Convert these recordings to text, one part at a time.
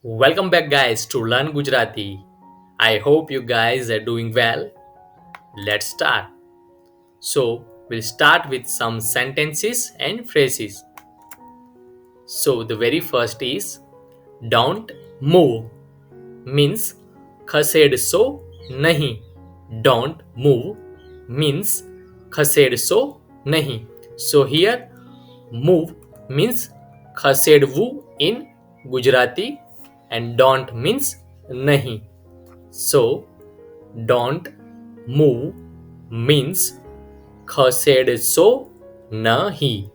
Welcome back, guys, to Learn Gujarati. I hope you guys are doing well. Let's start. So, we'll start with some sentences and phrases. So, the very first is don't move means ખસેડશો નહીં. Don't move means ખસેડશો નહીં. So, here move means ખસેડવું in Gujarati and don't means nahi. So don't move means ખસેડશો નહીં.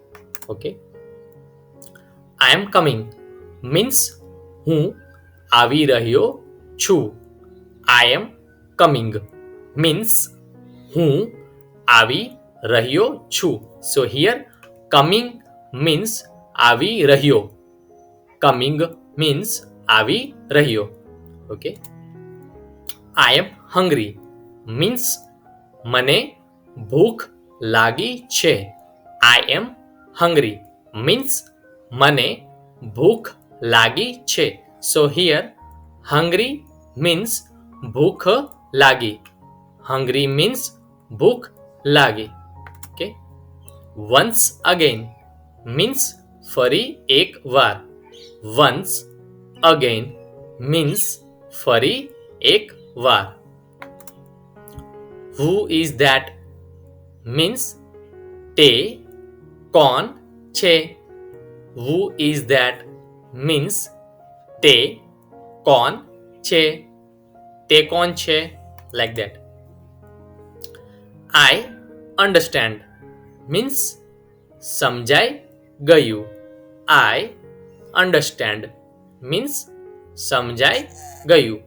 Okay. I am coming means હું આવી રહ્યો છું. I am coming means હું આવી રહ્યો છું. So here coming means આવી રહ્યો. Coming means આવી રહ્યો. Okay. I am hungry means મને ભૂખ લાગી છે. I am hungry means મને ભૂખ લાગી છે. So here hungry means ભૂખ લાગી. Hungry means ભૂખ લાગી. Okay. Once again means ફરી એક વાર. Once again means ફરી એક વાર. Who is that means તે કોણ છે. Who is that means તે કોણ છે. તે કોણ છે, like that. I understand means સમજાઈ ગયું. I understand means સમજાઈ ગયું.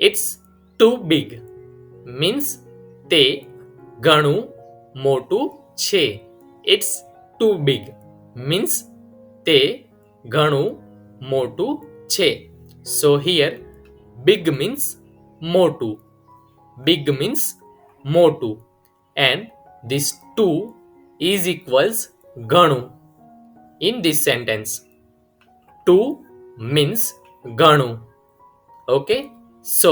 It's too big means તે ઘણું મોટું છે. It's too big means તે ઘણું મોટું છે. So here big means મોટું. Big means મોટું and this two is equals ઘણું in this sentence. Two means ઘણું. Okay. So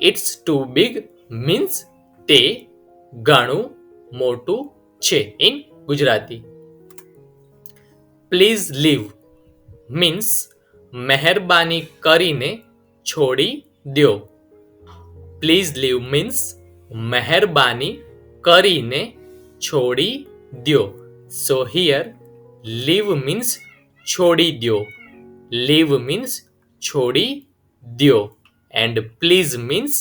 it's too big means તે ઘણું મોટું છે in Gujarati. Please leave means મહેરબાની કરીને છોડી દ્યો. Please leave means મહેરબાની કરીને છોડી દ્યો. So here leave means છોડી દ્યો. Leave means છોડી દ્યો and please means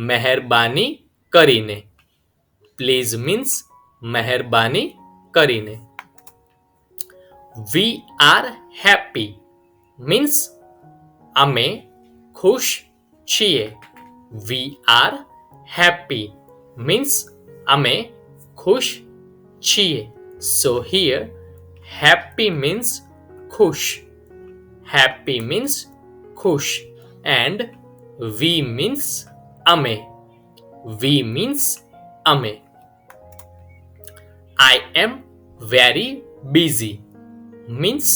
મહેરબાની કરીને. Please means મહેરબાની કરીને. We are happy means અમે ખુશ છીએ. We are happy means અમે ખુશ છીએ. So here happy means ખુશ. Happy means ખુશ and we means અમે. We means અમે. I am very busy means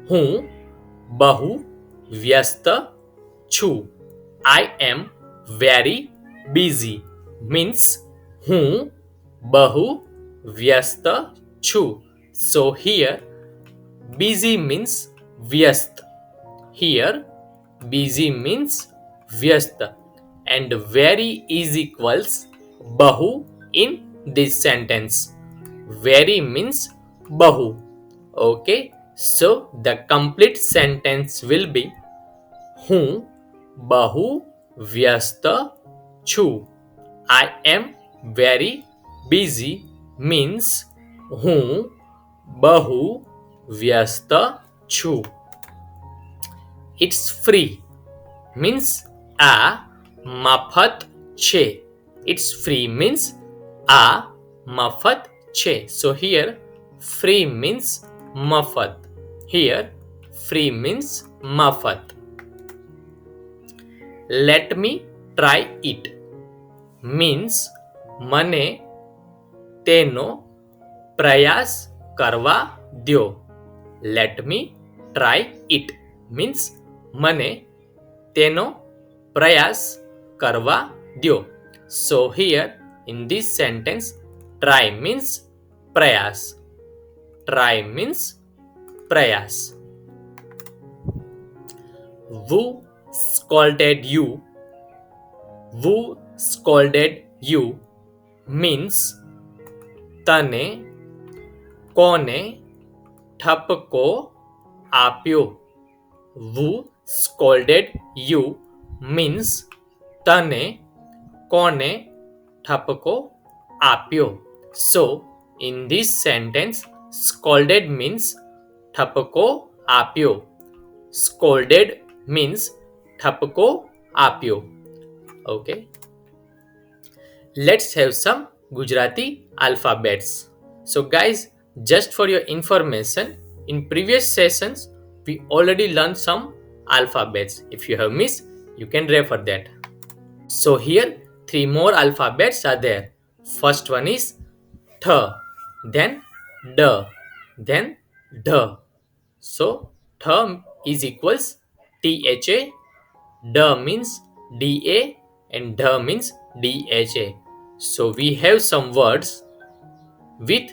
હું બહુ વ્યસ્ત છું. I am very busy means હું બહુ વ્યસ્ત છું. So here busy means વ્યસ્ત. Here busy means વ્યસ્ત and very is equals બહુ in this sentence. Very means બહુ. Okay. So the complete sentence will be હું બહુ વ્યસ્ત છું. I am very busy means હું બહુ વ્યસ્ત છું. It's free means આ મફત છે. It's free means આ મફત છે. So here free means મફત. Here free means મફત. Let me try it means મને તેનો પ્રયાસ કરવા દ્યો. Let me try it means મને તેનો પ્રયાસ કરવા દ્યો. So here in this sentence, try means પ્રયાસ. Try means પ્રયાસ. Who scolded you? Who scolded you means તને કોને ઠપકો આપ્યો. Who scolded you means તને કોને ઠપકો આપ્યો. So in this sentence, scolded means ઠપકો આપ્યો. Scolded means ઠપકો આપ્યો. Okay. Let's have some Gujarati alphabets. So guys, just for your information, in previous sessions we already learned some alphabets. If you have missed, you can refer that. So here 3 more alphabets are there. First one is th, then d, then d. So th is equals tha, d means da, and d means dha. So we have some words with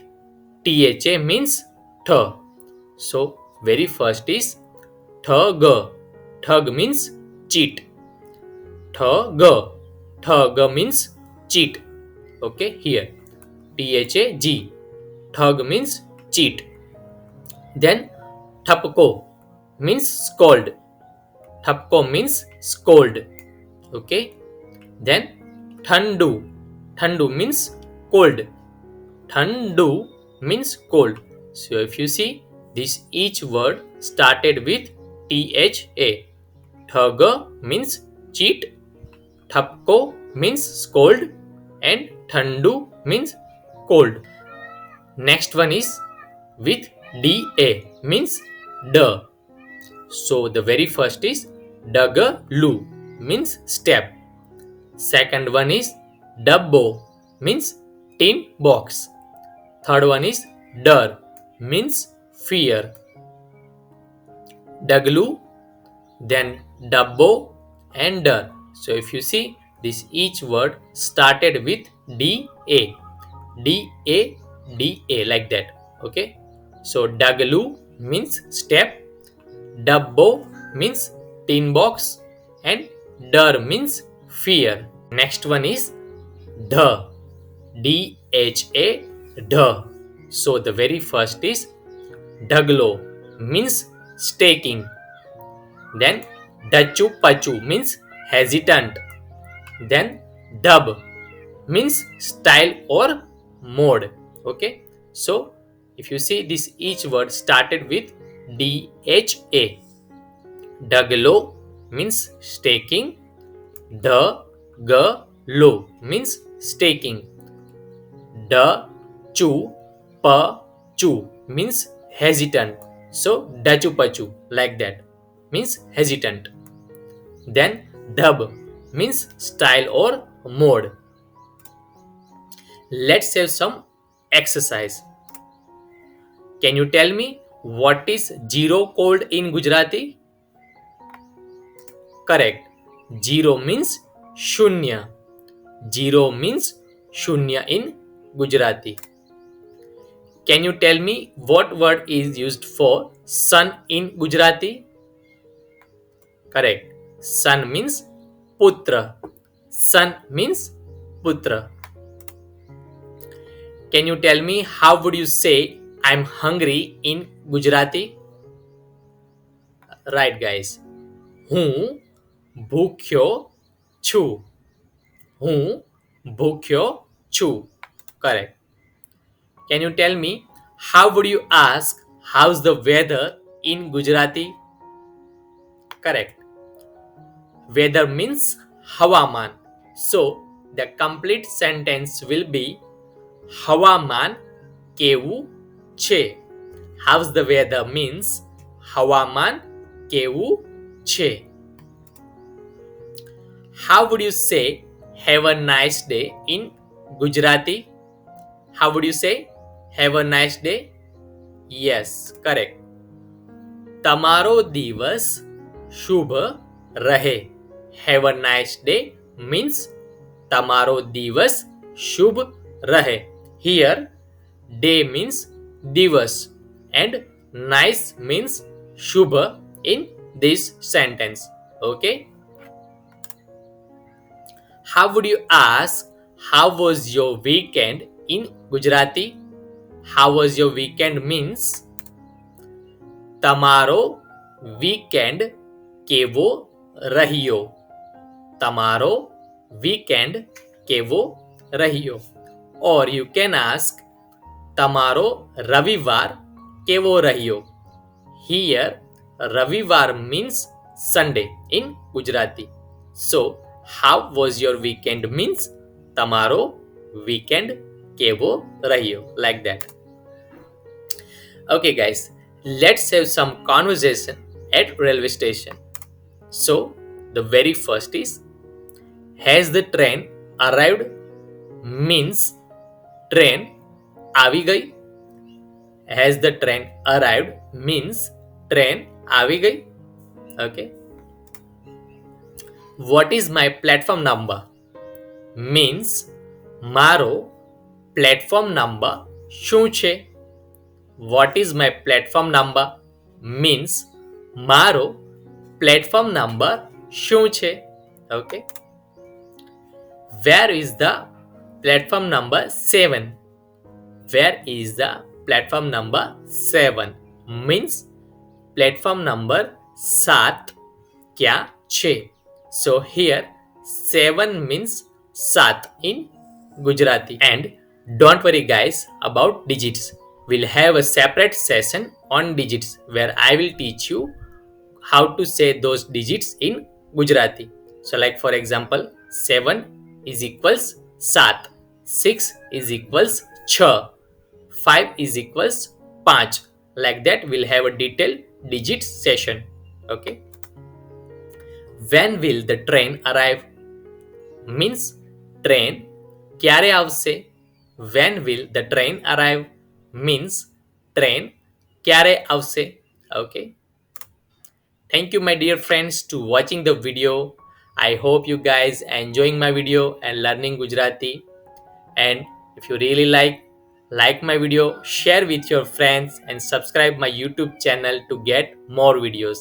tha means th. So very first is thug. Thug means cheat. Thug. Thug means cheat. Okay, here thag. Thug means cheat. Then thapko means scold. Thapko means scold. Okay. Then thandu. Thandu means cold. Thandu means cold. So if you see, this each word started with tha. Thaga means cheat, thapko means scold, and thandu means cold. Next one is with da means da. So the very first is dagalu means step. Second one is dabbo means tin box. Third one is dar means fear. Daglu, then dabbo and dar. So if you see, this each word started with da, da, da, like that. Okay. So daglu means step, dabbo means tin box, and dar means fear. Next one is dha, dha, dha. So the very first is daglo means staking. Then dachu pachu means hesitant. Then dub means style or mode. Okay. So if you see, this each word started with dha. Daglo means staking. Daglo means staking. Dachu pachu means hesitant. So dachu pachu, like that, means hesitant. Then dub means style or mode. Let's have some exercise. Can you tell me what is zero called in Gujarati? Correct. Zero means shunya. Zero means shunya in Gujarati. Can you tell me what word is used for sun in Gujarati? Correct. Sun means putra. Sun means putra. Can you tell me how would you say I'm hungry in Gujarati? Right, guys. હું ભૂખ્યો છું. હું ભૂખ્યો છું. Correct. Can you tell me how would you ask how's the weather in Gujarati? Correct. Weather means hawaman. So the complete sentence will be hawaman kevu che. How's the weather means hawaman kevu che. How would you say have a nice day in Gujarati? How would you say have a nice day? Yes, correct. તમારો દિવસ શુભ રહે. Have a nice day means તમારો દિવસ શુભ રહે. Here day means દિવસ and nice means Shumbh in this sentence. Okay. How would you ask how was your weekend in Gujarati? How was your weekend means તમારો weekend કેવો રહ્યો. તમારો weekend કેવો રહ્યો. Or you can ask તમારો રવિવાર કેવો રહ્યો. Here રવિવાર means Sunday in Gujarati. So how was your weekend means તમારો weekend કેવો રહ્યો, like that. Okay guys, let's have some conversation at railway station. So the very first is, has the train arrived means train આવી ગઈ. Has the train arrived means train આવી ગઈ. Okay. What is my platform number means મારો platform number શું છે. What is my platform number means મારો platform number શું છે. Okay. Where is the platform number 7? Where is the platform number 7 means platform number 7 क्या છે. So here 7 means 7 in Gujarati. And don't worry guys about digits. We'll have a separate session on digits where I will teach you how to say those digits in Gujarati. So like for example 7 is equals 7, 6 is equals 6, 5 is equals 5. Like that we'll have a detailed digits session. Okay. When will the train arrive means train ક્યારે આવશે. When will the train arrive means train ક્યારે આવશે. Okay. Thank you my dear friends to watching the video. I hope you guys are enjoying my video and learning Gujarati. And if you really like my video, share with your friends and subscribe my YouTube channel to get more videos.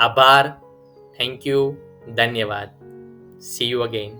Abar. Thank you. Dhanyavad. See you again.